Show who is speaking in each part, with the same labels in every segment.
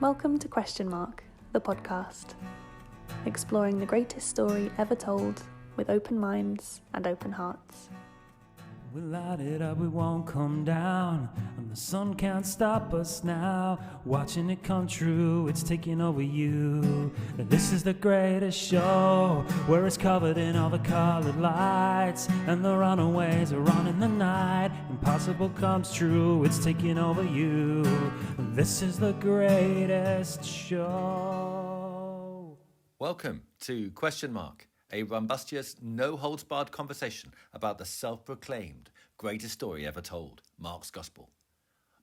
Speaker 1: Welcome to Question Mark, the podcast, exploring the greatest story ever told with open minds and open hearts.
Speaker 2: We light it up, we won't come down, and the sun can't stop us now. Watching it come true, it's taking over you. This is the greatest show, where it's covered in all the colored lights, and the runaways are on in the night. Impossible comes true, it's taking over you. This is the greatest show.
Speaker 3: Welcome to Question Mark, a rumbustious, no-holds-barred conversation about the self-proclaimed greatest story ever told, Mark's Gospel.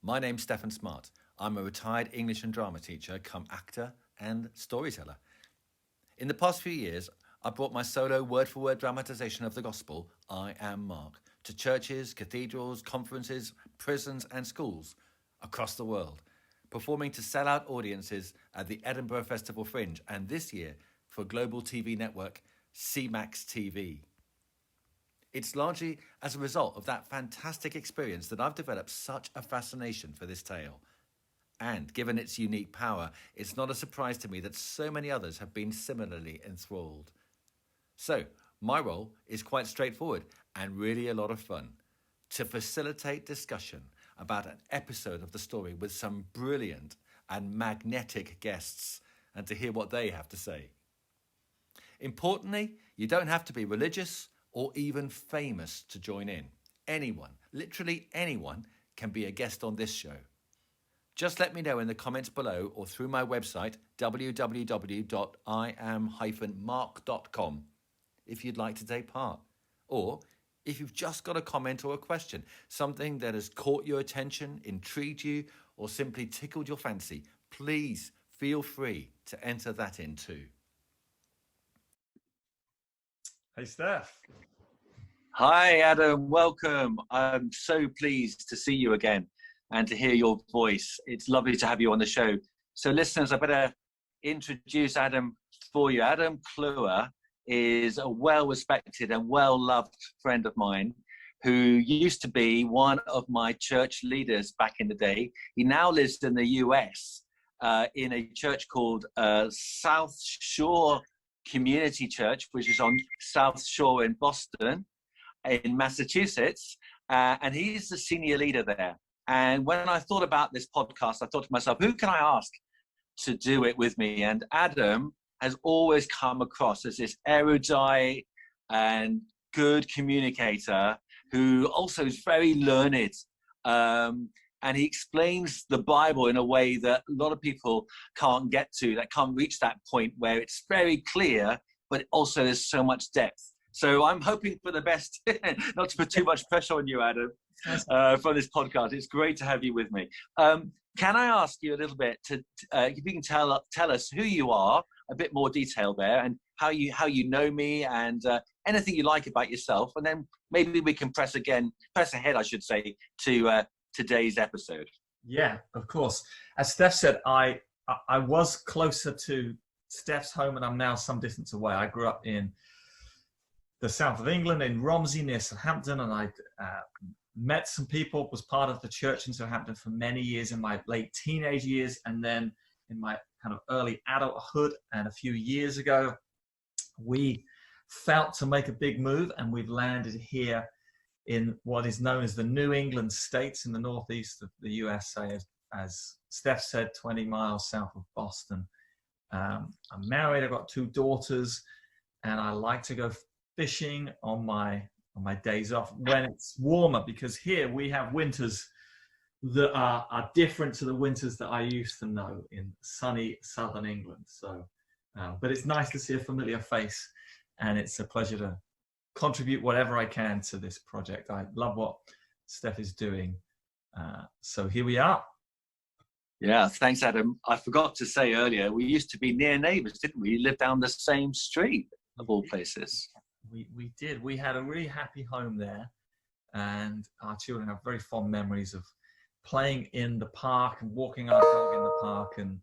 Speaker 3: My name's Stephen Smart. I'm a retired English and drama teacher, come actor and storyteller. In the past few years, I brought my solo word-for-word dramatization of the Gospel, I Am Mark, to churches, cathedrals, conferences, prisons and schools across the world, performing to sell-out audiences at the Edinburgh Festival Fringe, and this year for global TV network CMAX TV. It's largely as a result of that fantastic experience that I've developed such a fascination for this tale. And given its unique power, it's not a surprise to me that so many others have been similarly enthralled. So, my role is quite straightforward and really a lot of fun: to facilitate discussion about an episode of the story with some brilliant and magnetic guests, and to hear what they have to say. Importantly, you don't have to be religious or even famous to join in. Anyone, literally anyone, can be a guest on this show. Just let me know in the comments below or through my website, www.iam-mark.com, if you'd like to take part. Or if you've just got a comment or a question, something that has caught your attention, intrigued you, or simply tickled your fancy, please feel free to enter that in too.
Speaker 4: Hey, Steph.
Speaker 3: Hi, Adam. Welcome. I'm so pleased to see you again and to hear your voice. It's lovely to have you on the show. So, listeners, I better introduce Adam for you. Adam Clewer is a well-respected and well-loved friend of mine who used to be one of my church leaders back in the day. He now lives in the US in a church called South Shore Community Church, which is on South Shore in Boston, in Massachusetts, and he's the senior leader there. And when I thought about this podcast, I thought to myself, who can I ask to do it with me? And Adam has always come across as this erudite and good communicator who also is very learned. And he explains the Bible in a way that a lot of people can't get to, that can't reach that point where it's very clear, but also there's so much depth. So I'm hoping for the best, not to put too much pressure on you, Adam, for this podcast. It's great to have you with me. Can I ask you a little bit to, if you can tell us who you are, a bit more detail there, and how you know me, and anything you like about yourself, and then maybe we can press ahead, I should say, to today's episode.
Speaker 4: Yeah, of course. As Steph said, I was closer to Steph's home, and I'm now some distance away. I grew up in the south of England, in Romsey near Southampton, and I met some people, was part of the church in Southampton for many years in my late teenage years, and then in my kind of early adulthood. And a few years ago, we felt to make a big move, and we've landed here in what is known as the New England states in the northeast of the USA, as Steph said, 20 miles south of Boston. I'm married, I've got 2 daughters, and I like to go fishing on my days off when it's warmer, because here we have winters that are different to the winters that I used to know in sunny southern England. So, but it's nice to see a familiar face, and it's a pleasure to contribute whatever I can to this project. I love what Steph is doing. So here we are.
Speaker 3: Yeah, thanks, Adam. I forgot to say earlier, we used to be near neighbours, didn't we? We lived down the same street, of all places.
Speaker 4: We did. We had a really happy home there, and our children have very fond memories of playing in the park and walking our dog in the park. And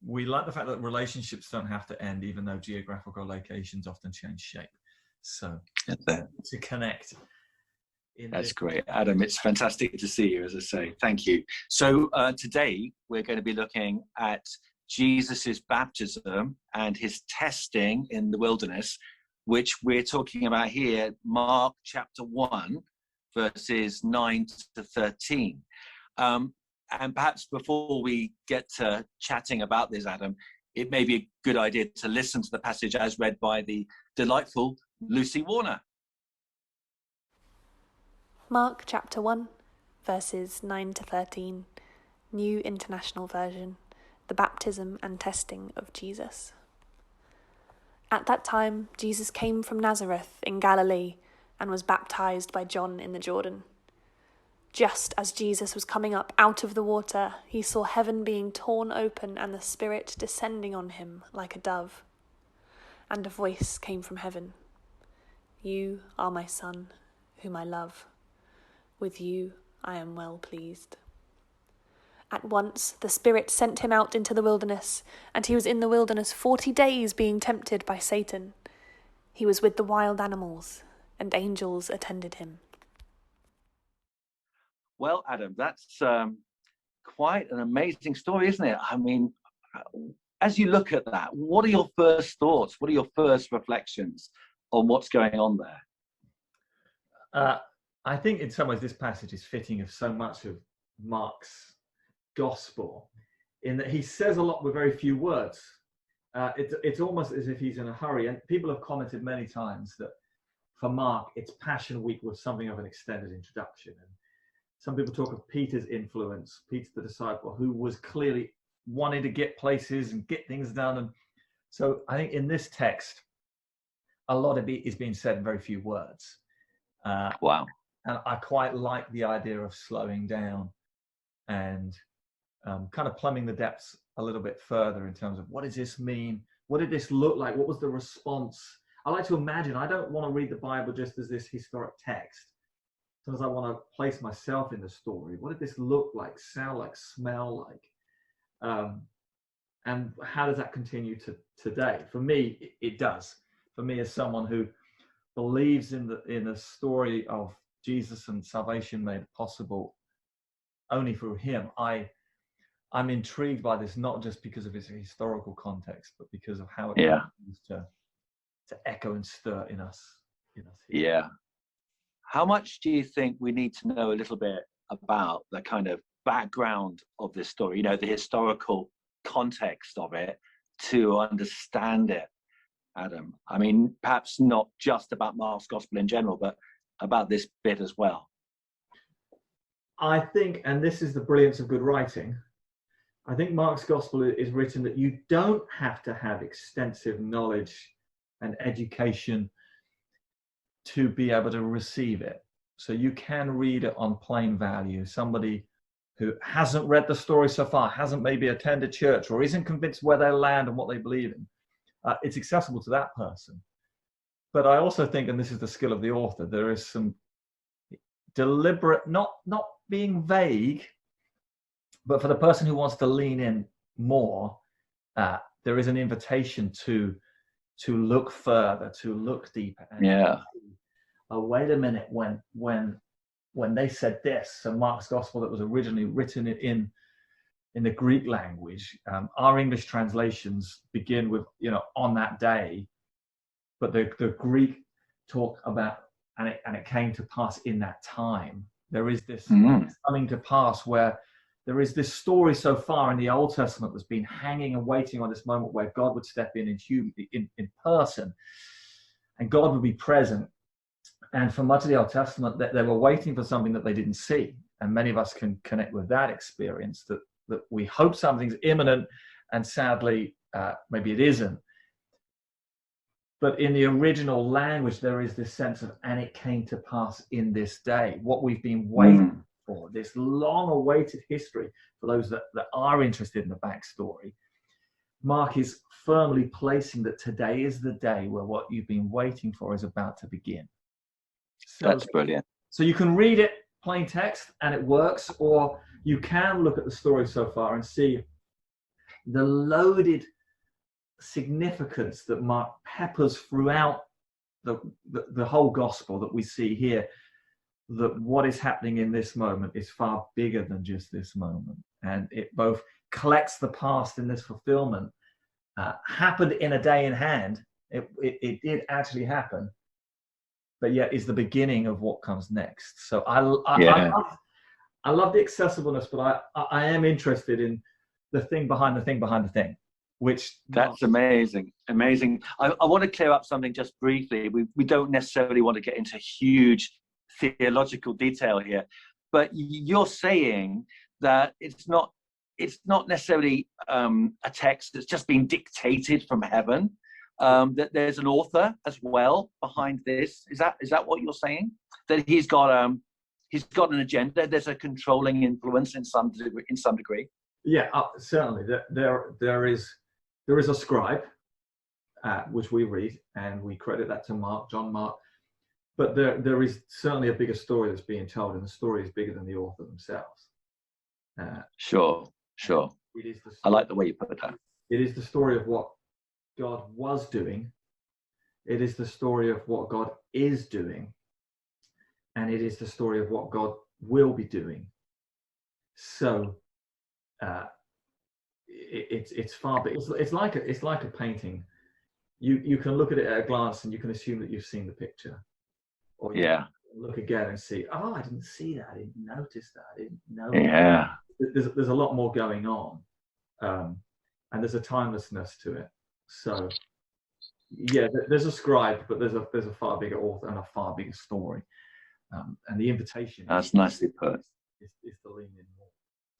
Speaker 4: we like the fact that relationships don't have to end, even though geographical locations often change shape. So to connect.
Speaker 3: That's great, Adam. It's fantastic to see you, as I say. Thank you. So today we're going to be looking at Jesus's baptism and his testing in the wilderness, which we're talking about here, Mark chapter 1, verses 9 to 13. And perhaps before we get to chatting about this, Adam, it may be a good idea to listen to the passage as read by the delightful Lucy Warner.
Speaker 1: Mark chapter 1, verses 9 to 13, New International Version, the baptism and testing of Jesus. At that time, Jesus came from Nazareth in Galilee and was baptized by John in the Jordan. Just as Jesus was coming up out of the water, he saw heaven being torn open and the Spirit descending on him like a dove. And a voice came from heaven. "You are my Son, whom I love. With you I am well pleased." At once the Spirit sent him out into the wilderness, and he was in the wilderness 40 days being tempted by Satan. He was with the wild animals, and angels attended him.
Speaker 3: Well, Adam, that's quite an amazing story, isn't it? I mean, as you look at that, what are your first thoughts? What are your first reflections on what's going on there?
Speaker 4: I think in some ways this passage is fitting of so much of Mark's gospel, in that he says a lot with very few words. It's almost as if he's in a hurry, and people have commented many times that for Mark, it's Passion Week was something of an extended introduction. And some people talk of Peter's influence, Peter the disciple, who was clearly wanting to get places and get things done. And so I think in this text, a lot of it is being said in very few words.
Speaker 3: Wow.
Speaker 4: And I quite like the idea of slowing down and kind of plumbing the depths a little bit further in terms of what does this mean? What did this look like? What was the response? I like to imagine, I don't want to read the Bible just as this historic text. Sometimes I want to place myself in the story. What did this look like, sound like, smell like? And how does that continue to today? For me, it does. For me, as someone who believes in the story of Jesus and salvation made possible only through him, I'm intrigued by this, not just because of its historical context, but because of how it continues to echo and stir in us.
Speaker 3: Yeah. How much do you think we need to know a little bit about the kind of background of this story, the historical context of it, to understand it, Adam? I mean, perhaps not just about Mark's gospel in general, but about this bit as well.
Speaker 4: I think, and this is the brilliance of good writing, I think Mark's gospel is written that you don't have to have extensive knowledge and education to be able to receive it. So you can read it on plain value. Somebody who hasn't read the story so far, hasn't maybe attended church, or isn't convinced where they land and what they believe in, it's accessible to that person. But I also think, and this is the skill of the author, there is some deliberate, not being vague, but for the person who wants to lean in more, there is an invitation to look further, to look deeper. And wait a minute, when they said this, so Mark's gospel that was originally written in the Greek language, our English translations begin with, on that day, but the Greek talk about, and it came to pass in that time. There is this coming to pass where there is this story so far in the Old Testament that's been hanging and waiting on this moment where God would step in person, and God would be present. And for much of the Old Testament, they were waiting for something that they didn't see. And many of us can connect with that experience, that we hope something's imminent, and sadly, maybe it isn't. But in the original language, there is this sense of, and it came to pass in this day, what we've been waiting for, this long-awaited history. For those that are interested in the backstory, Mark is firmly placing that today is the day where what you've been waiting for is about to begin. So,
Speaker 3: that's brilliant.
Speaker 4: So you can read it plain text and it works, or you can look at the story so far and see the loaded significance that Mark peppers throughout the whole gospel that we see here. that what is happening in this moment is far bigger than just this moment. And it both collects the past in this fulfillment, happened in a day in hand. It did actually happen, but yet is the beginning of what comes next. So I love the accessibleness, but I am interested in the thing behind the thing behind the thing, which
Speaker 3: that's amazing. I want to clear up something just briefly. We don't necessarily want to get into huge theological detail here, but you're saying that it's not necessarily a text that's just been dictated from heaven, that there's an author as well behind this. Is that what you're saying? That he's got an agenda, there's a controlling influence in some degree?
Speaker 4: Yeah, certainly. There is a scribe, which we read, and we credit that to John Mark. But there is certainly a bigger story that's being told, and the story is bigger than the author themselves.
Speaker 3: Sure.
Speaker 4: It is
Speaker 3: I like the way you put that.
Speaker 4: It is the story of what God was doing. It is the story of what God is doing. And it is the story of what God will be doing. So it's far big. It's like a painting. You can look at it at a glance and you can assume that you've seen the picture. Or you look again and see, oh, I didn't see that. I didn't notice that. I didn't know.
Speaker 3: Yeah.
Speaker 4: There's a lot more going on. And there's a timelessness to it. So yeah, there's a scribe, but there's a far bigger author and a far bigger story. And the invitation
Speaker 3: that's nicely put.
Speaker 4: Is to lean in more.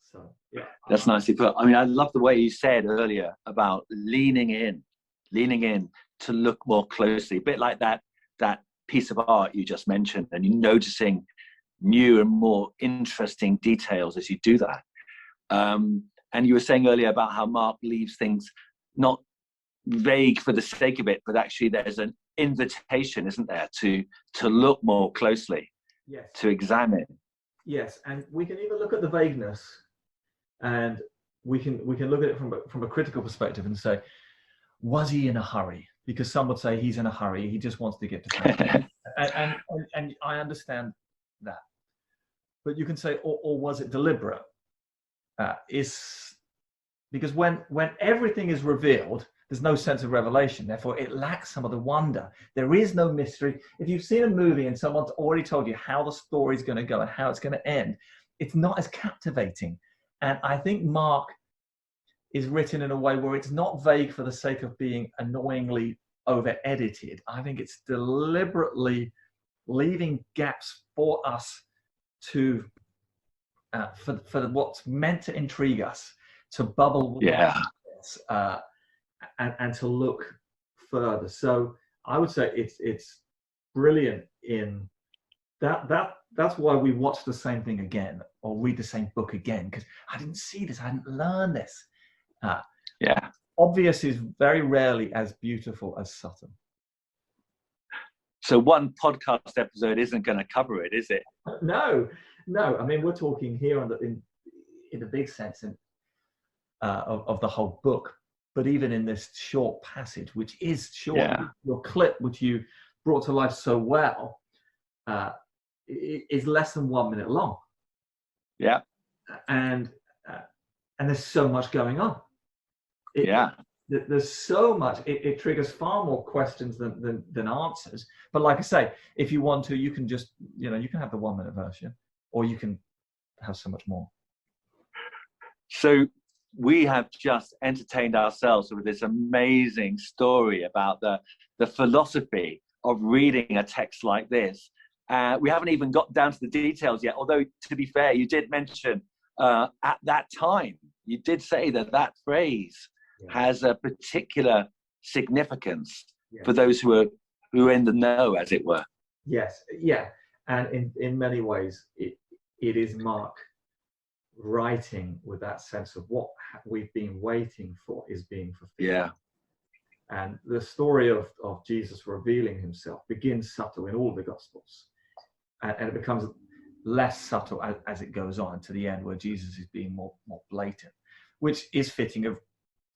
Speaker 4: So yeah,
Speaker 3: that's nicely put. I mean, I love the way you said earlier about leaning in to look more closely, a bit like that piece of art you just mentioned, and you're noticing new and more interesting details as you do that. And you were saying earlier about how Mark leaves things not vague for the sake of it, but actually there's an invitation, isn't there, to look more closely,
Speaker 4: yes,
Speaker 3: to examine.
Speaker 4: Yes, and we can either look at the vagueness, and we can look at it from a critical perspective and say, was he in a hurry? Because some would say he's in a hurry. He just wants to get to town. and I understand that. But you can say, or was it deliberate? Because when everything is revealed, there's no sense of revelation. Therefore, it lacks some of the wonder. There is no mystery. If you've seen a movie and someone's already told you how the story's going to go and how it's going to end, it's not as captivating. And I think Mark is written in a way where it's not vague for the sake of being annoyingly over-edited. I think it's deliberately leaving gaps for us to for what's meant to intrigue us, to bubble with us, and to look further. So I would say it's brilliant in that. That's why we watch the same thing again or read the same book again, because I didn't see this, I didn't learn this. Obvious is very rarely as beautiful as subtle.
Speaker 3: So one podcast episode isn't going to cover it, is it?
Speaker 4: No. I mean, we're talking here in the big sense of the whole book. But even in this short passage, which is short, your clip, which you brought to life so well, is less than 1 minute long. Yeah. And there's so much going on. There's so much. It triggers far more questions than answers. But like I say, if you want to, you can just, you can have the 1 minute version, or you can have so much more.
Speaker 3: So we have just entertained ourselves with this amazing story about the philosophy of reading a text like this. We haven't even got down to the details yet, although, to be fair, you did mention at that time, you did say that phrase has a particular significance for those who are in the know, as it were.
Speaker 4: Yes, yeah. And in many ways, it is Mark writing with that sense of what we've been waiting for is being fulfilled.
Speaker 3: Yeah.
Speaker 4: And the story of Jesus revealing himself begins subtle in all the Gospels. And it becomes less subtle as it goes on to the end, where Jesus is being more blatant, which is fitting of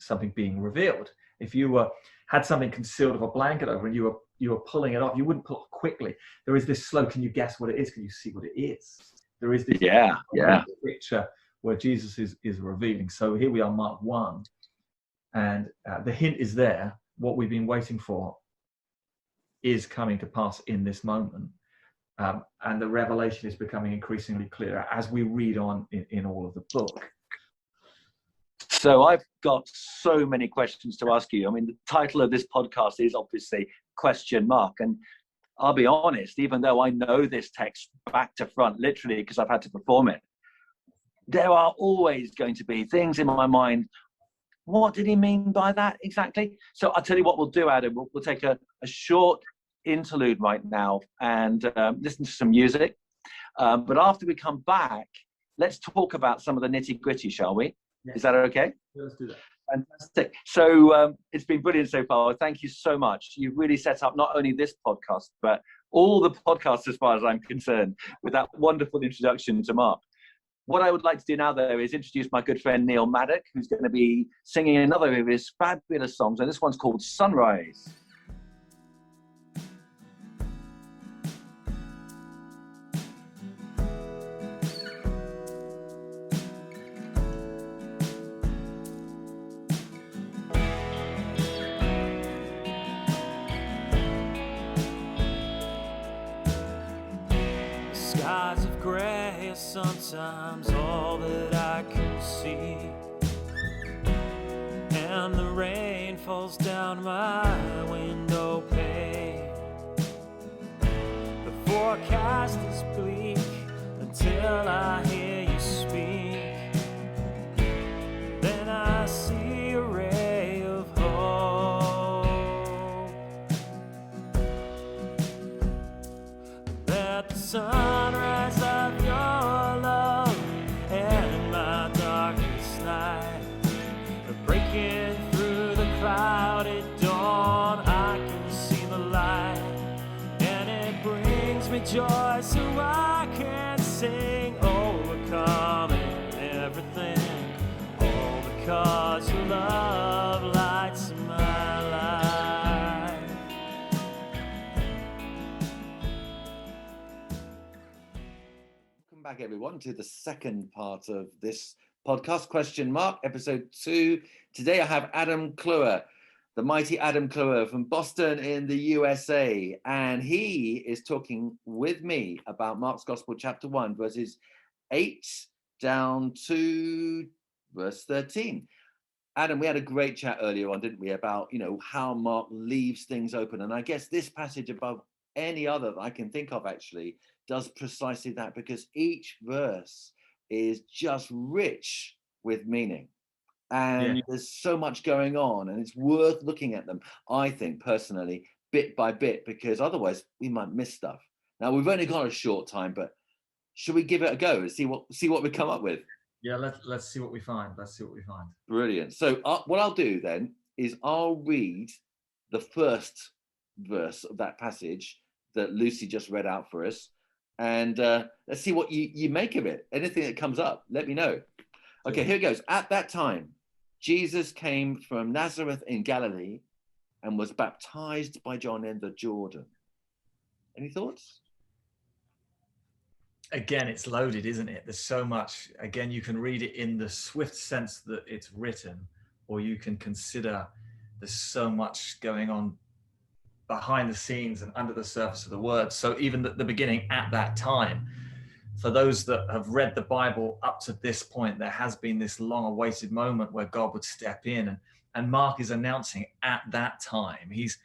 Speaker 4: something being revealed. If you had something concealed of a blanket over and you were you're pulling it off, you wouldn't pull it quickly. There is this slow, can you guess what it is? Can you see what it is? There is this picture where Jesus is revealing. So here we are, Mark 1, and the hint is there. What we've been waiting for is coming to pass in this moment. And the revelation is becoming increasingly clearer as we read on in all of the book.
Speaker 3: So I've got so many questions to ask you. I mean, the title of this podcast is obviously question mark. And I'll be honest, even though I know this text back to front, literally, because I've had to perform it, there are always going to be things in my mind. What did he mean by that exactly? So I'll tell you what we'll do, Adam. We'll take a short interlude right now and listen to some music. But after we come back, let's talk about some of the nitty gritty, shall we?
Speaker 4: Yes.
Speaker 3: Is that okay?
Speaker 4: Yeah, let's do that.
Speaker 3: Fantastic. So it's been brilliant so far. Thank you so much. You've really set up not only this podcast, but all the podcasts as far as I'm concerned with that wonderful introduction to Mark. What I would like to do now, though, is introduce my good friend Neil Maddock, who's going to be singing another of his fabulous songs, and this one's called Sunrise.
Speaker 2: Skies of grey are sometimes all that I can see, and the rain falls down my window pane. The forecast is bleak until I hear you speak. Then I see a ray of hope, that the sunrise of your love and my darkest night, breaking through the clouded dawn, I can see the light, and it brings me joy so I can sing, overcoming everything, all because your love lights my life.
Speaker 3: Welcome back, everyone, to the second part of this podcast, question mark, episode 2. Today I have Adam Clewer, the mighty Adam Clewer from Boston in the USA, and he is talking with me about Mark's Gospel, chapter 1, verses 8 down to verse 13. Adam, we had a great chat earlier on, didn't we, about, how Mark leaves things open, and I guess this passage, above any other that I can think of, actually does precisely that, because each verse is just rich with meaning, and there's so much going on, and it's worth looking at them, I think personally, bit by bit, because otherwise we might miss stuff. Now, we've only got a short time, but should we give it a go and see what we come up with?
Speaker 4: Yeah, let's see what we find.
Speaker 3: Brilliant. So what I'll do then is I'll read the first verse of that passage that Lucy just read out for us, and let's see what you make of it. Anything that comes up, let me know. Okay, here it goes. At that time, Jesus came from Nazareth in Galilee and was baptized by John in the Jordan. Any thoughts?
Speaker 4: Again, it's loaded, isn't it? There's so much. Again, you can read it in the swift sense that it's written, or you can consider there's so much going on behind the scenes and under the surface of the word. So even at the beginning, at that time, for those that have read the Bible up to this point, there has been this long-awaited moment where God would step in, and Mark is announcing at that time. He's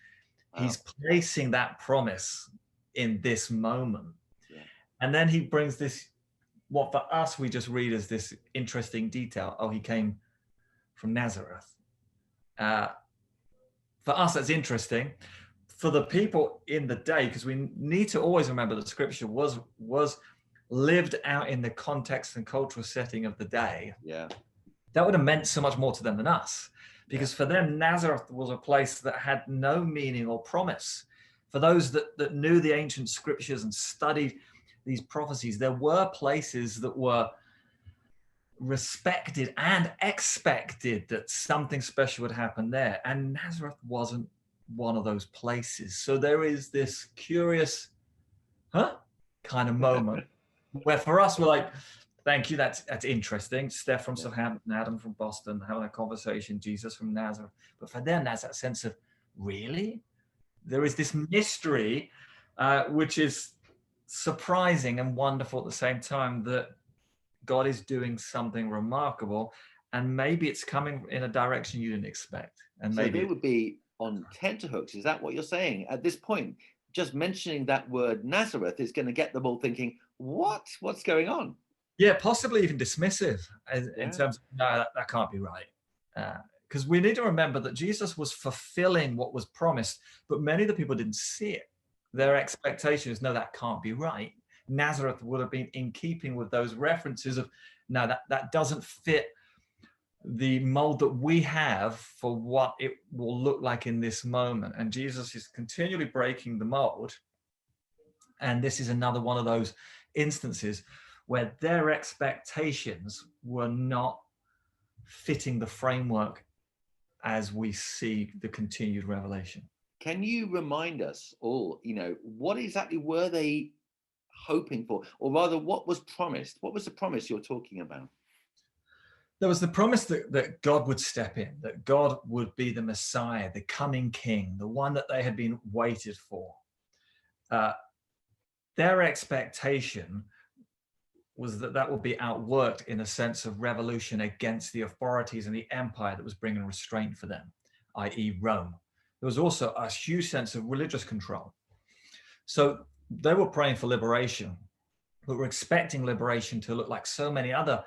Speaker 4: placing that promise in this moment. Yeah. And then he brings this, what for us we just read as this interesting detail. Oh, he came from Nazareth. For us, that's interesting. For the people in the day, because we need to always remember that Scripture was lived out in the context and cultural setting of the day.
Speaker 3: Yeah,
Speaker 4: that would have meant so much more to them than us, because for them Nazareth was a place that had no meaning or promise. For those that knew the ancient Scriptures and studied these prophecies, there were places that were respected and expected that something special would happen there, and Nazareth wasn't one of those places. So there is this curious, kind of moment where for us, we're like, thank you, that's interesting. Steph from Southampton, Adam from Boston, having a conversation, Jesus from Nazareth. But for them, there's that sense of, really? There is this mystery, which is surprising and wonderful at the same time, that God is doing something remarkable, and maybe it's coming in a direction you didn't expect. And
Speaker 5: so
Speaker 4: maybe
Speaker 5: they would be on tenterhooks. Is that what you're saying at this point? Just mentioning that word Nazareth is going to get them all thinking, what's going on?
Speaker 4: Yeah, possibly even dismissive in terms of, no, that can't be right. Because we need to remember that Jesus was fulfilling what was promised, but many of the people didn't see it. Their expectation is, no, that can't be right. Nazareth would have been in keeping with those references of, no, that doesn't fit the mold that we have for what it will look like in this moment. And Jesus is continually breaking the mold. And this is another one of those instances where their expectations were not fitting the framework as we see the continued revelation.
Speaker 5: Can you remind us all, what exactly were they hoping for? Or rather, what was promised? What was the promise you're talking about?
Speaker 4: There was the promise that God would step in, that God would be the Messiah, the coming King, the one that they had been waited for. Their expectation was that would be outworked in a sense of revolution against the authorities and the empire that was bringing restraint for them, i.e. Rome. There was also a huge sense of religious control. So they were praying for liberation, but were expecting liberation to look like so many other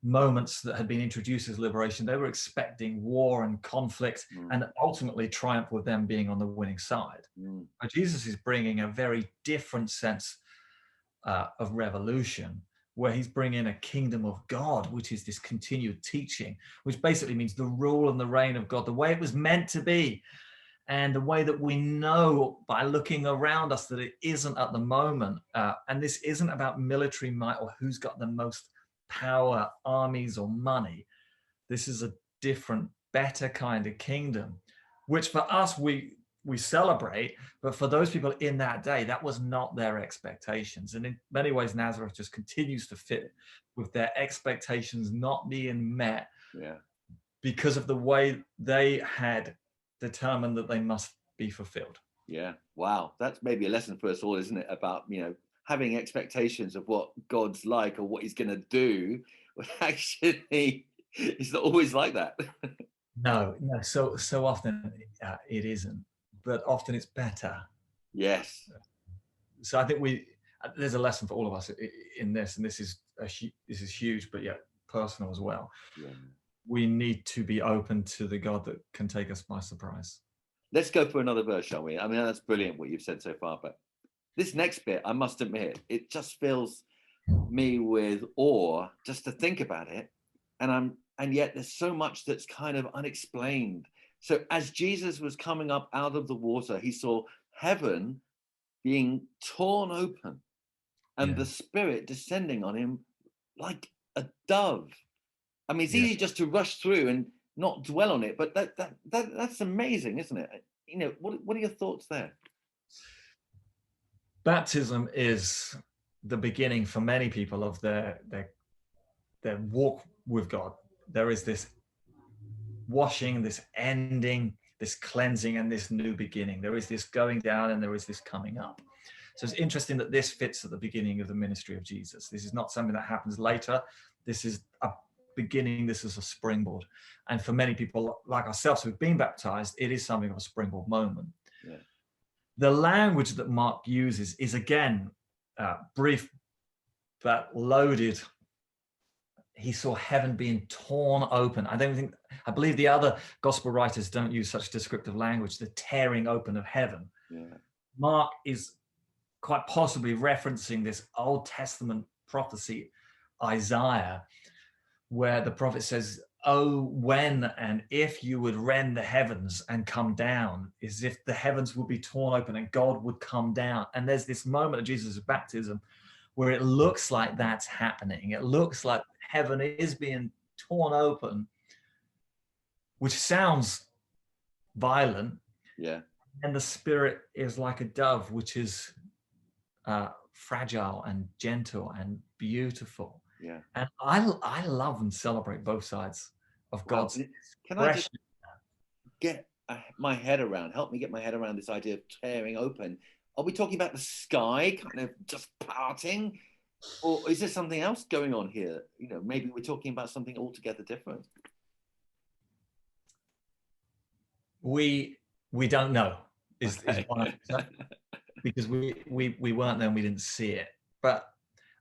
Speaker 4: moments that had been introduced as liberation. They were expecting war and conflict and ultimately triumph with them being on the winning side. But Jesus is bringing a very different sense of revolution, where he's bringing a kingdom of God, which is this continued teaching, which basically means the rule and the reign of God, the way it was meant to be, and the way that we know by looking around us that it isn't at the moment. And this isn't about military might or who's got the most power, armies or money. This is a different, better kind of kingdom, which for us, we celebrate, but for those people in that day, that was not their expectations. And in many ways, Nazareth just continues to fit with their expectations not being met because of the way they had determined that they must be fulfilled.
Speaker 5: Yeah. Wow. That's maybe a lesson for us all, isn't it? About, having expectations of what God's like or what he's going to do. Actually, it's not always like that. No.
Speaker 4: So often it isn't, but often it's better.
Speaker 5: Yes.
Speaker 4: So I think there's a lesson for all of us in this, and this is huge, but yet personal as well. Yeah. We need to be open to the God that can take us by surprise.
Speaker 5: Let's go for another verse, shall we? I mean, that's brilliant what you've said so far, but this next bit, I must admit, it just fills me with awe just to think about it. And yet there's so much that's kind of unexplained. So as Jesus was coming up out of the water, he saw heaven being torn open and the Spirit descending on him like a dove. I mean, it's easy just to rush through and not dwell on it, but that's amazing, isn't it? What are your thoughts there?
Speaker 4: Baptism is the beginning for many people of their walk with God. There is this washing, this ending, this cleansing, and this new beginning. There is this going down and there is this coming up. So it's interesting that this fits at the beginning of the ministry of Jesus. This is not something that happens later. This is a beginning. This is a springboard. And for many people like ourselves who've been baptized, it is something of a springboard moment. Yeah. The language that Mark uses is, again, brief but loaded. He saw heaven being torn open. I believe the other gospel writers don't use such descriptive language, the tearing open of heaven. Yeah. Mark is quite possibly referencing this Old Testament prophecy, Isaiah, where the prophet says, oh, when and if you would rend the heavens and come down, as if the heavens would be torn open and God would come down. And there's this moment of Jesus' baptism where it looks like that's happening. It looks like heaven is being torn open, which sounds violent. Yeah. And the Spirit is like a dove, which is fragile and gentle and beautiful.
Speaker 5: Yeah.
Speaker 4: And I love and celebrate both sides of
Speaker 5: Wow.
Speaker 4: God's
Speaker 5: Can I just
Speaker 4: expression.
Speaker 5: get my head around, help me get my head around this idea of tearing open? Are we talking about the sky kind of just parting? Or is there something else going on here? You know, maybe we're talking about something altogether different.
Speaker 4: We don't know is
Speaker 5: Okay.
Speaker 4: one answer, because we weren't there and we didn't see it. But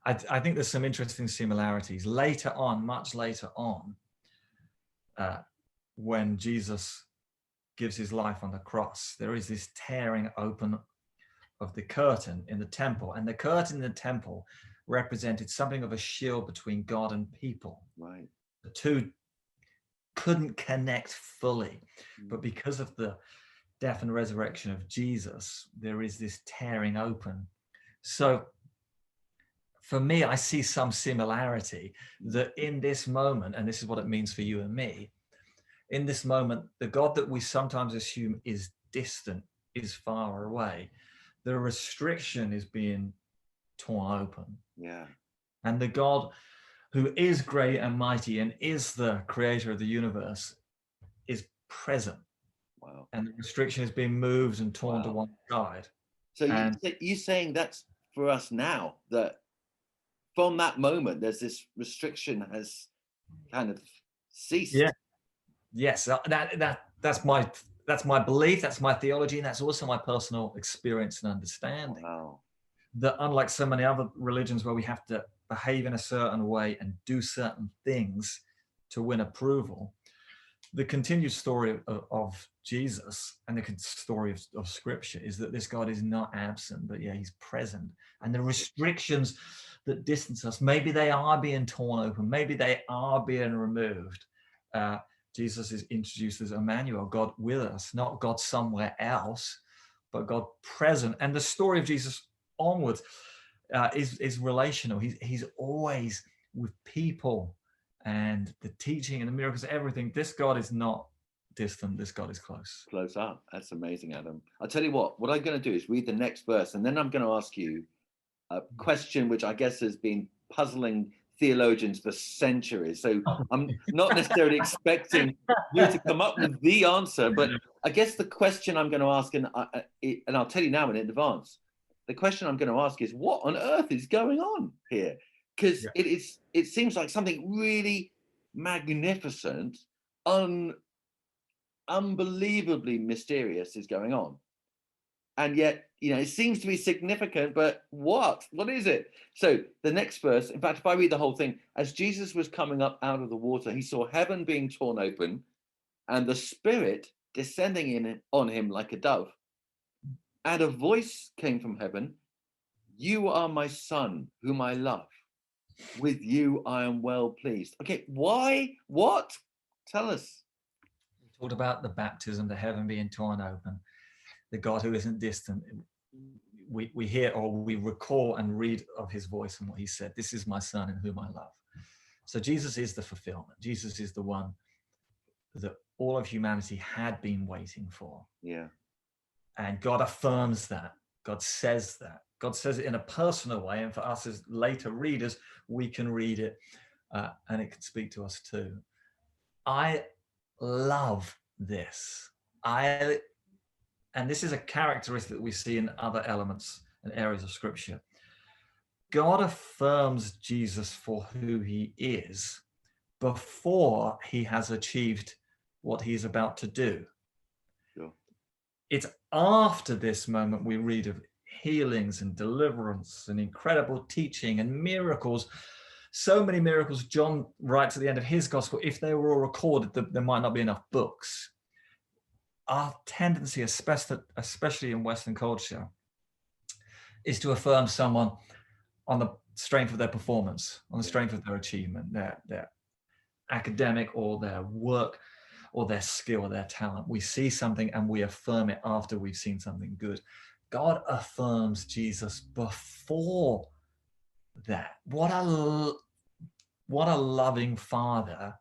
Speaker 4: I think there's some interesting similarities later on, much later on, when Jesus gives his life on the cross. There is this tearing open of the curtain in the temple, and the curtain in the temple represented something of a shield between God and people.
Speaker 5: Right.
Speaker 4: The two couldn't connect fully, but because of the death and resurrection of Jesus, there is this tearing open. So for me, I see some similarity that in this moment, and this is what it means for you and me, in this moment, the God that we sometimes assume is distant, is far away, the restriction is being torn open.
Speaker 5: Yeah.
Speaker 4: And the God who is great and mighty and is the creator of the universe is present.
Speaker 5: Wow.
Speaker 4: And the restriction is being moved and torn to one side.
Speaker 5: So
Speaker 4: And
Speaker 5: you're saying that's for us now, that from that moment, there's this restriction has kind of ceased.
Speaker 4: yeah, yes, that's my belief, that's my theology, and that's also my personal experience and understanding.
Speaker 5: Wow.
Speaker 4: That unlike so many other religions where we have to behave in a certain way and do certain things to win approval, the continued story of Jesus and the story of Scripture is that this God is not absent, but he's present. And the restrictions that distance us, maybe they are being torn open, maybe they are being removed. Jesus is introduced as Emmanuel, God with us, not God somewhere else, but God present. And the story of Jesus onwards is relational. He's always with people, and the teaching and the miracles, everything. This God is not distant. This God is close.
Speaker 5: Close up. That's amazing, Adam. I'll tell you what I'm going to do is read the next verse, and then I'm going to ask you a question which I guess has been puzzling theologians for centuries. So I'm not necessarily expecting you to come up with the answer, but I guess the question I'm going to ask, and I'll tell you now in advance, the question I'm going to ask is, what on earth is going on here? Because it seems like something really magnificent, unbelievably mysterious is going on. And yet, it seems to be significant, but what is it? So the next verse, in fact, if I read the whole thing, as Jesus was coming up out of the water, he saw heaven being torn open and the Spirit descending on him like a dove. And a voice came from heaven, "You are my Son, whom I love. With you I am well pleased." Okay, why? What? Tell us.
Speaker 4: We talked about the baptism, the heaven being torn open, the God who isn't distant. We hear or we recall and read of his voice and what he said. This is my Son in whom I love. So Jesus is the fulfillment. Jesus is the one that all of humanity had been waiting for.
Speaker 5: Yeah.
Speaker 4: And God affirms that. God says that. God says it in a personal way. And for us as later readers, we can read it and it can speak to us too. I love this. And this is a characteristic that we see in other elements and areas of Scripture. God affirms Jesus for who he is before he has achieved what he's about to do.
Speaker 5: Sure.
Speaker 4: It's after this moment we read of healings and deliverance and incredible teaching and miracles. So many miracles. John writes at the end of his gospel, if they were all recorded, there might not be enough books. Our tendency, especially in Western culture, is to affirm someone on the strength of their performance, on the strength of their achievement, their academic or their work or their skill or their talent. We see something and we affirm it after we've seen something good. God affirms Jesus before that. What a loving Father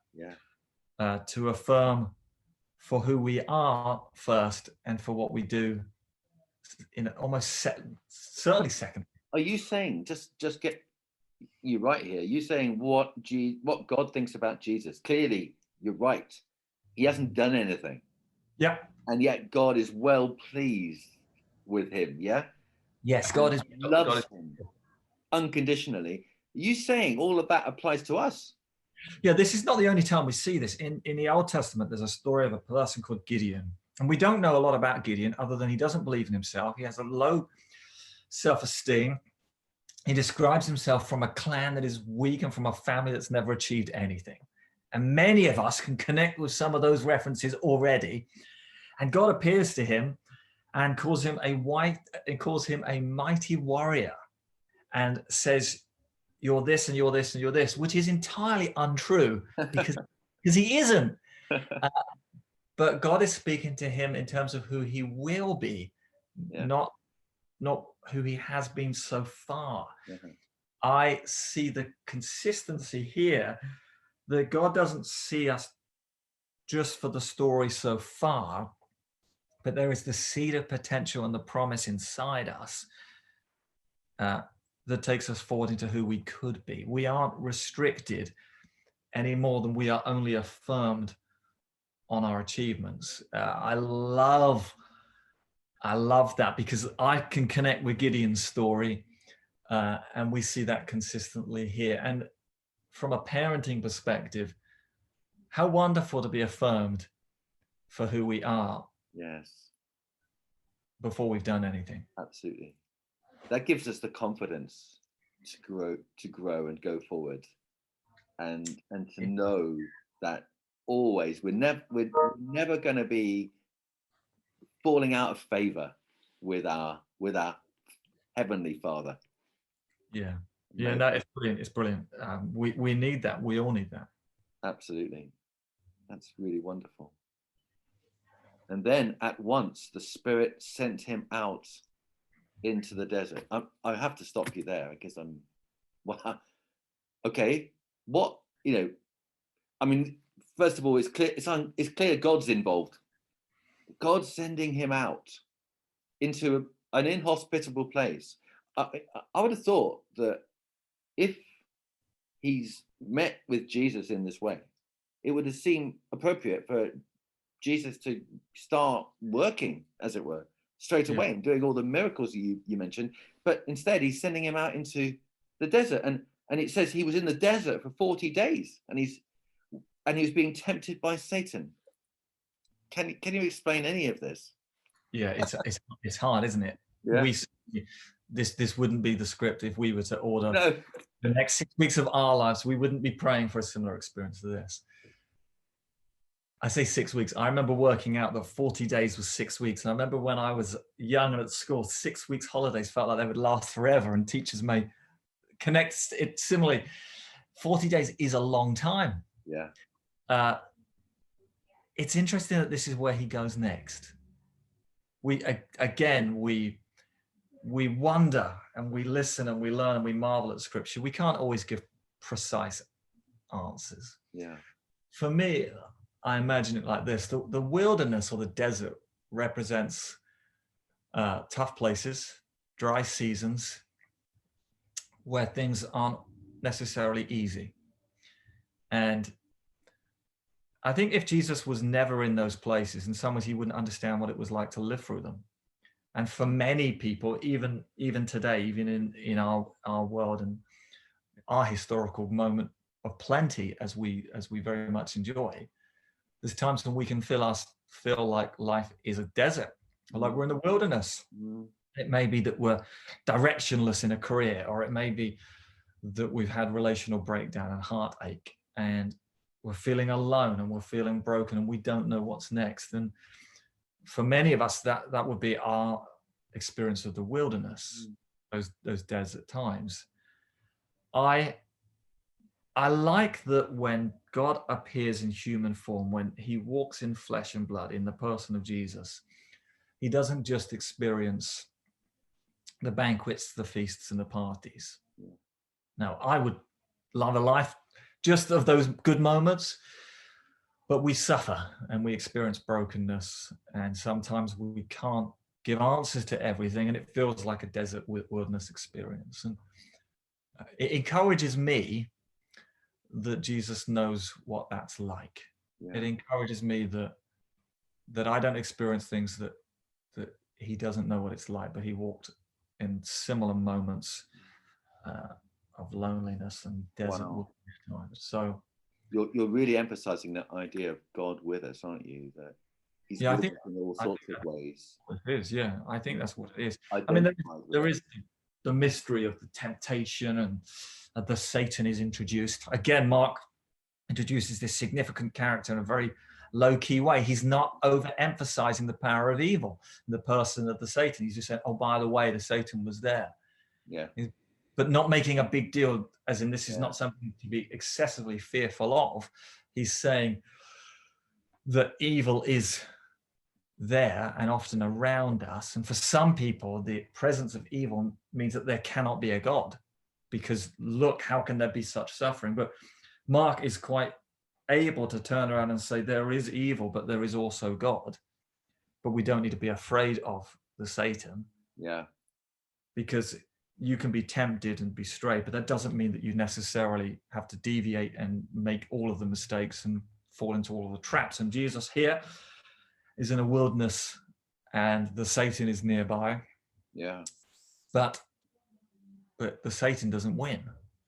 Speaker 4: to affirm for who we are first and for what we do in almost certainly second.
Speaker 5: Are you saying, just get you right here, you saying what God thinks about Jesus? Clearly, you're right. He hasn't done anything.
Speaker 4: Yeah.
Speaker 5: And yet God is well pleased with him, yeah?
Speaker 4: Yes, God
Speaker 5: loves him unconditionally. Are you saying all of that applies to us?
Speaker 4: Yeah, this is not the only time we see this. In the Old Testament, there's a story of a person called Gideon. And we don't know a lot about Gideon other than he doesn't believe in himself. He has a low self-esteem. He describes himself from a clan that is weak and from a family that's never achieved anything. And many of us can connect with some of those references already. And God appears to him and calls him a mighty warrior and says, you're this and you're this and you're this, which is entirely untrue because he isn't. But God is speaking to him in terms of who he will be, not who he has been so far.
Speaker 5: Mm-hmm.
Speaker 4: I see the consistency here that God doesn't see us just for the story so far, but there is the seed of potential and the promise inside us that takes us forward into who we could be. We aren't restricted any more than we are only affirmed on our achievements. I love that because I can connect with Gideon's story, and we see that consistently here. And from a parenting perspective, how wonderful to be affirmed for who we are.
Speaker 5: Yes.
Speaker 4: Before we've done anything.
Speaker 5: Absolutely. That gives us the confidence to grow and go forward, and to know that always we're never going to be falling out of favor with our Heavenly Father.
Speaker 4: Yeah. No, it's brilliant. It's brilliant. We need that. We all need that.
Speaker 5: Absolutely. That's really wonderful. And then at once the Spirit sent him out into the desert. I have to stop you there because okay. What, I mean, first of all, it's clear God's involved. God's sending him out into an inhospitable place. I would have thought that if he's met with Jesus in this way, it would have seemed appropriate for Jesus to start working, as it were, straight away and doing all the miracles you mentioned. But instead, he's sending him out into the desert. And it says he was in the desert for 40 days and he was being tempted by Satan. Can you explain any of this?
Speaker 4: Yeah, it's hard, isn't it? Yeah. This wouldn't be the script if we were to order the next 6 weeks of our lives. We wouldn't be praying for a similar experience to this. I say 6 weeks. I remember working out that 40 days was 6 weeks. And I remember when I was young and at school, 6 weeks holidays felt like they would last forever. And teachers may connect it similarly. 40 days is a long time.
Speaker 5: Yeah.
Speaker 4: It's interesting that this is where he goes next. We wonder and we listen and we learn and we marvel at Scripture. We can't always give precise answers.
Speaker 5: Yeah.
Speaker 4: For me, I imagine it like this. The wilderness or the desert represents tough places, dry seasons, where things aren't necessarily easy. And I think if Jesus was never in those places, in some ways he wouldn't understand what it was like to live through them. And for many people, even today, even in our world and our historical moment of plenty, as we very much enjoy, there's times when we can feel like life is a desert, or like we're in the wilderness. Mm. It may be that we're directionless in a career, or it may be that we've had relational breakdown and heartache, and we're feeling alone and we're feeling broken and we don't know what's next. And for many of us, that would be our experience of the wilderness, those desert times. I like that when God appears in human form, when he walks in flesh and blood in the person of Jesus, he doesn't just experience the banquets, the feasts, and the parties. Now, I would love a life just of those good moments, but we suffer and we experience brokenness, and sometimes we can't give answers to everything, and it feels like a desert wilderness experience. And it encourages me that Jesus knows what that's like.
Speaker 5: Yeah.
Speaker 4: It encourages me that I don't experience things that he doesn't know what it's like, but he walked in similar moments of loneliness and desert
Speaker 5: Wow.
Speaker 4: wilderness. So
Speaker 5: You're really emphasizing that idea of God with us, aren't you? That He's
Speaker 4: yeah, I
Speaker 5: with
Speaker 4: think
Speaker 5: us in all sorts of ways.
Speaker 4: it is. Yeah, I think that's what it is. I mean,
Speaker 5: Identified with
Speaker 4: there
Speaker 5: us.
Speaker 4: is the mystery of the temptation, and the Satan is introduced. Again, Mark introduces this significant character in a very low-key way. He's not overemphasizing the power of evil in the person of the Satan. He's just saying, oh, by the way, the Satan was there.
Speaker 5: Yeah.
Speaker 4: But not making a big deal, as in this is
Speaker 5: Yeah.
Speaker 4: not something to be excessively fearful of. He's saying that evil is there and often around us. And for some people, the presence of evil means that there cannot be a God, because look, how can there be such suffering? But Mark is quite able to turn around and say there is evil, but there is also God. But we don't need to be afraid of the Satan.
Speaker 5: Yeah.
Speaker 4: Because you can be tempted and be strayed, but that doesn't mean that you necessarily have to deviate and make all of the mistakes and fall into all of the traps. And Jesus here is in a wilderness and the Satan is nearby.
Speaker 5: Yeah.
Speaker 4: But the Satan doesn't win.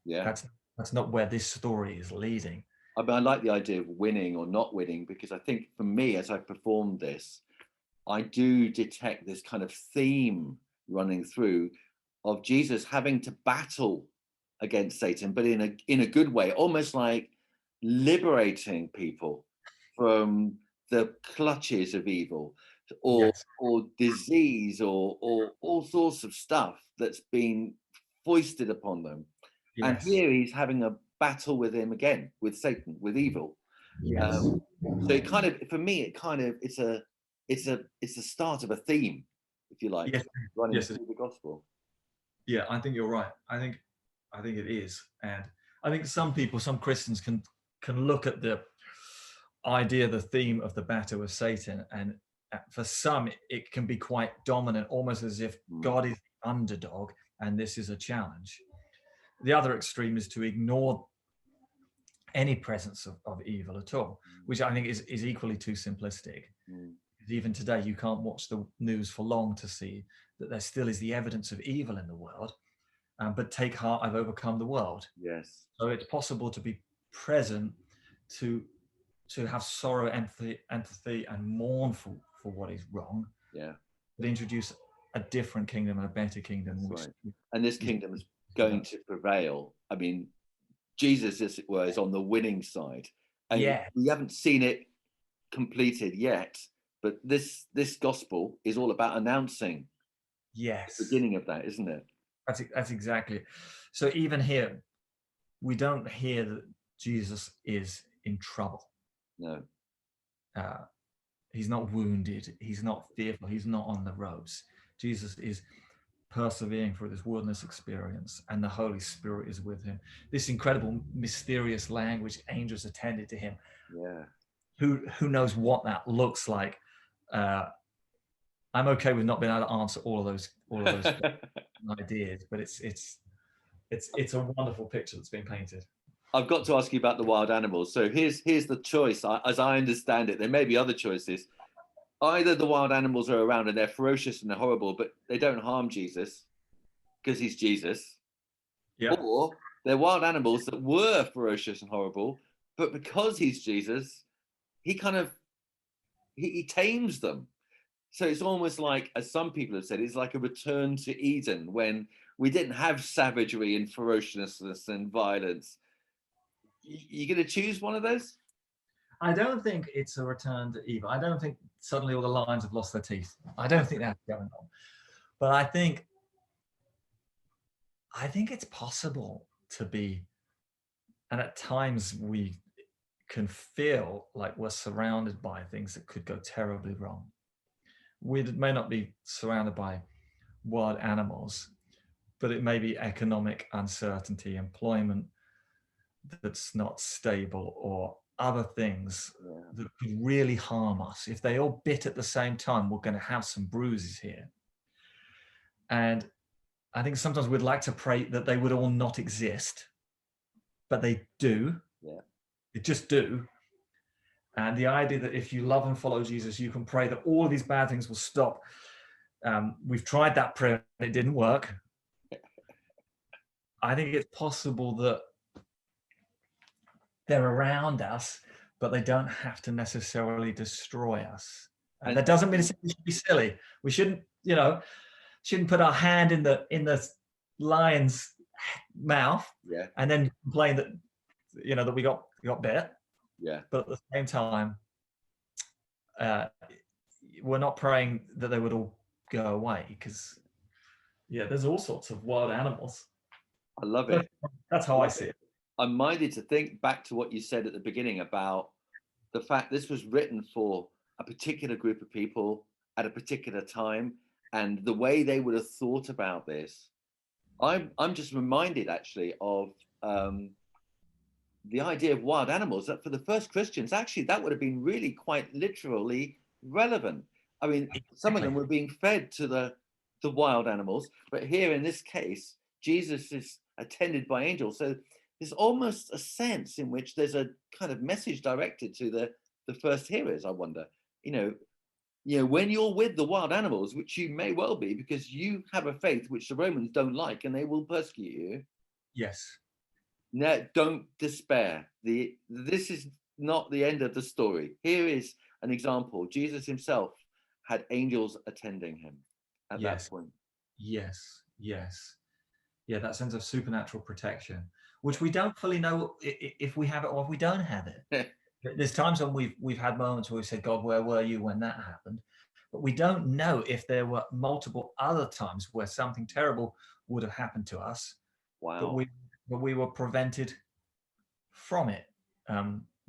Speaker 5: Yeah.
Speaker 4: That's not where this story is leading.
Speaker 5: I mean, I like the idea of winning or not winning, because I think for me, as I've performed this, I do detect this kind of theme running through of Jesus having to battle against Satan, but in a good way, almost like liberating people from the clutches of evil, or
Speaker 4: Yes.
Speaker 5: or disease, or all sorts of stuff that's been foisted upon them. And
Speaker 4: Yes.
Speaker 5: here he's having a battle with him again, with Satan, with evil.
Speaker 4: Yes.
Speaker 5: So it kind of, for me, it's the start of a theme, if you like,
Speaker 4: Yes.
Speaker 5: running
Speaker 4: Yes.
Speaker 5: through the gospel.
Speaker 4: Yeah, I think you're right. I think it is. And I think some people, some Christians can look at the idea, the theme of the battle with Satan, and for some it can be quite dominant, almost as if God is the underdog and this is a challenge. The other extreme is to ignore any presence of evil at all, which I think is equally too simplistic. Even today, you can't watch the news for long to see that there still is the evidence of evil in the world. But take heart, I've overcome the world.
Speaker 5: Yes.
Speaker 4: So it's possible to be present, to have sorrow, empathy, and mourn for what is wrong.
Speaker 5: Yeah.
Speaker 4: But introduce a different kingdom, a better kingdom.
Speaker 5: Right. And this kingdom is going to prevail. I mean, Jesus, as it were, is on the winning side. And we haven't seen it completed yet, but this gospel is all about announcing the beginning of that, isn't it?
Speaker 4: That's exactly it. So even here, we don't hear that Jesus is in trouble.
Speaker 5: No.
Speaker 4: He's not wounded. He's not fearful. He's not on the ropes. Jesus is persevering through this wilderness experience, and the Holy Spirit is with him. This incredible, mysterious language, angels attended to him.
Speaker 5: Yeah.
Speaker 4: Who knows what that looks like? I'm okay with not being able to answer all of those ideas, but it's a wonderful picture that's been painted.
Speaker 5: I've got to ask you about the wild animals. So here's the choice. As I understand it, there may be other choices. Either the wild animals are around and they're ferocious and they're horrible, but they don't harm Jesus because he's Jesus.
Speaker 4: Yeah.
Speaker 5: Or they're wild animals that were ferocious and horrible, but because he's Jesus, he kind of he tames them. So it's almost like, as some people have said, it's like a return to Eden when we didn't have savagery and ferociousness and violence. You going to choose one of those?
Speaker 4: I don't think it's a return to evil. I don't think suddenly all the lions have lost their teeth. I don't think that's going on. But I think it's possible to be, and at times we can feel like we're surrounded by things that could go terribly wrong. We may not be surrounded by wild animals, but it may be economic uncertainty, employment that's not stable, or other things that could really harm us. If they all bit at the same time, we're going to have some bruises here. And I think sometimes we'd like to pray that they would all not exist, but they do.
Speaker 5: Yeah.
Speaker 4: They just do. And the idea that if you love and follow Jesus, you can pray that all of these bad things will stop. We've tried that prayer and it didn't work. I think it's possible that they're around us, but they don't have to necessarily destroy us. And that doesn't mean we should be silly. We shouldn't, shouldn't put our hand in the lion's mouth and then complain that, that we got bit.
Speaker 5: Yeah.
Speaker 4: But at the same time, we're not praying that they would all go away, because there's all sorts of wild animals.
Speaker 5: I love it.
Speaker 4: That's how I see it.
Speaker 5: I'm minded to think back to what you said at the beginning about the fact this was written for a particular group of people at a particular time, and the way they would have thought about this. I'm just reminded actually of the idea of wild animals, that for the first Christians, actually that would have been really quite literally relevant. I mean, some of them were being fed to the wild animals, but here in this case, Jesus is attended by angels. So there's almost a sense in which there's a kind of message directed to the first hearers. I wonder, when you're with the wild animals, which you may well be, because you have a faith which the Romans don't like and they will persecute you.
Speaker 4: Yes.
Speaker 5: Now, don't despair. This is not the end of the story. Here is an example. Jesus himself had angels attending him at that point.
Speaker 4: Yes. Yeah, that sense of supernatural protection, which we don't fully know if we have it or if we don't have it. There's times when we've had moments where we said, God, where were you when that happened? But we don't know if there were multiple other times where something terrible would have happened to us.
Speaker 5: Wow.
Speaker 4: But we were prevented from it.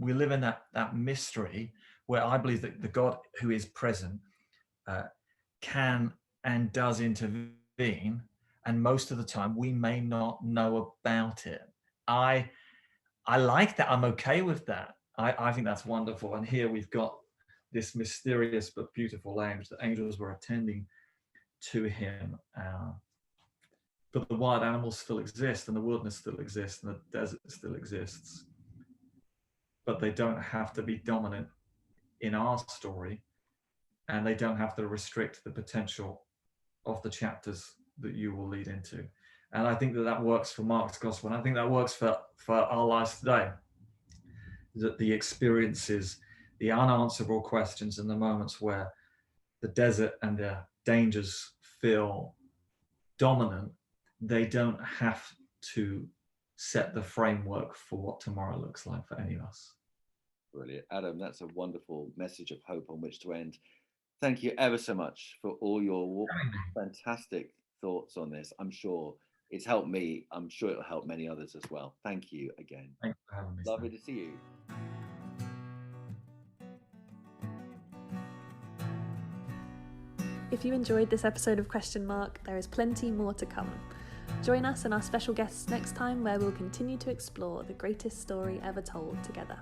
Speaker 4: We live in that mystery where I believe that the God who is present can and does intervene. And most of the time we may not know about it. I like that. I'm okay with that. I think that's wonderful. And here we've got this mysterious but beautiful language that angels were attending to him. But the wild animals still exist, and the wilderness still exists, and the desert still exists. But they don't have to be dominant in our story, and they don't have to restrict the potential of the chapters that you will lead into. And I think that works for Mark's gospel, and I think that works for our lives today. That the experiences, the unanswerable questions, and the moments where the desert and the dangers feel dominant, they don't have to set the framework for what tomorrow looks like for any of us.
Speaker 5: Brilliant. Adam, that's a wonderful message of hope on which to end. Thank you ever so much for all your fantastic thoughts on this. I'm sure it's helped me. I'm sure it'll help many others as well. Thank you again.
Speaker 4: Thanks for having me.
Speaker 5: Lovely to see you.
Speaker 1: If you enjoyed this episode of Question Mark, there is plenty more to come. Join us and our special guests next time, where we'll continue to explore the greatest story ever told together.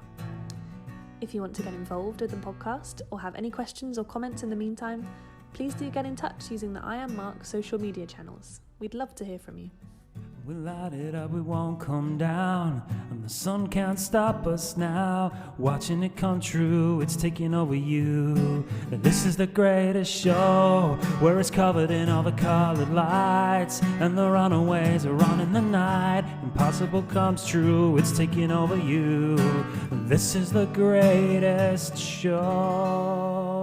Speaker 1: If you want to get involved with the podcast or have any questions or comments in the meantime, please do get in touch using the I Am Mark social media channels. We'd love to hear from you.
Speaker 2: We light it up, we won't come down, and the sun can't stop us now. Watching it come true, it's taking over you. This is the greatest show, where it's covered in all the colored lights, and the runaways are on in the night. Impossible comes true, it's taking over you. This is the greatest show.